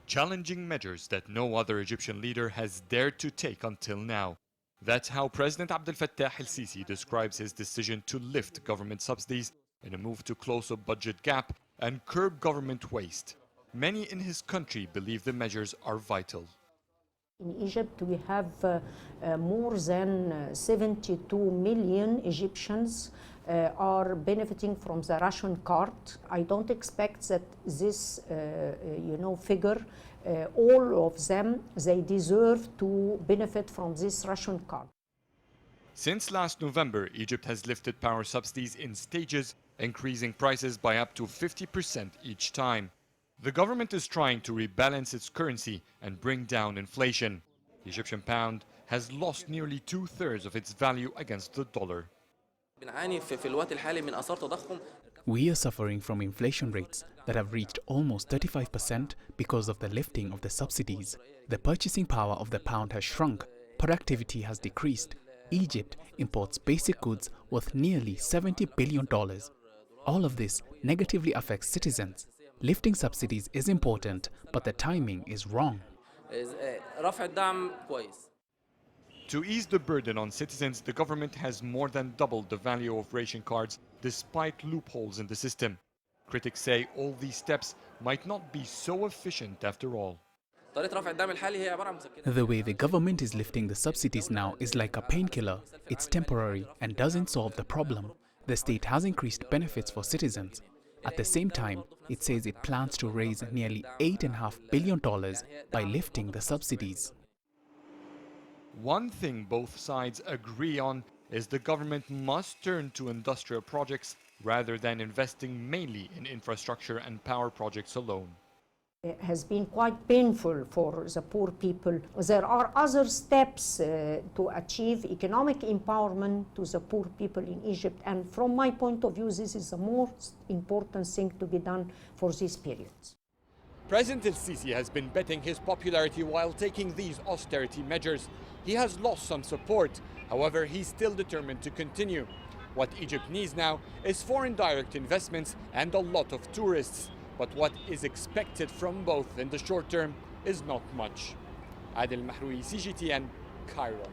challenging measures that no other Egyptian leader has dared to take until now. That's how President Abdel Fattah el-Sisi describes his decision to lift government subsidies in a move to close a budget gap and curb government waste. Many in his country believe the measures are vital. In Egypt, we have more than 72 million Egyptians are benefiting from the ration card. I don't expect that this, figure, all of them, they deserve to benefit from this ration card. Since last November, Egypt has lifted power subsidies in stages, increasing prices by up to 50% each time. The government is trying to rebalance its currency and bring down inflation. The Egyptian pound has lost nearly 2/3 of its value against the dollar. We are suffering from inflation rates that have reached almost 35% because of the lifting of the subsidies. The purchasing power of the pound has shrunk, productivity has decreased. Egypt imports basic goods worth nearly $70 billion. All of this negatively affects citizens. Lifting subsidies is important, but the timing is wrong. To ease the burden on citizens, the government has more than doubled the value of ration cards despite loopholes in the system. Critics say all these steps might not be so efficient after all. The way the government is lifting the subsidies now is like a painkiller. It's temporary and doesn't solve the problem. The state has increased benefits for citizens. At the same time, it says it plans to raise nearly $8.5 billion by lifting the subsidies. One thing both sides agree on is the government must turn to industrial projects rather than investing mainly in infrastructure and power projects alone. It has been quite painful for the poor people. There are other steps to achieve economic empowerment to the poor people in Egypt, and from my point of view, this is the most important thing to be done for this period. President el-Sisi has been betting his popularity while taking these austerity measures. He has lost some support. However, he's still determined to continue. What Egypt needs now is foreign direct investments and a lot of tourists. But what is expected from both in the short term is not much. Adel, Mahrouky, CGTN, Cairo.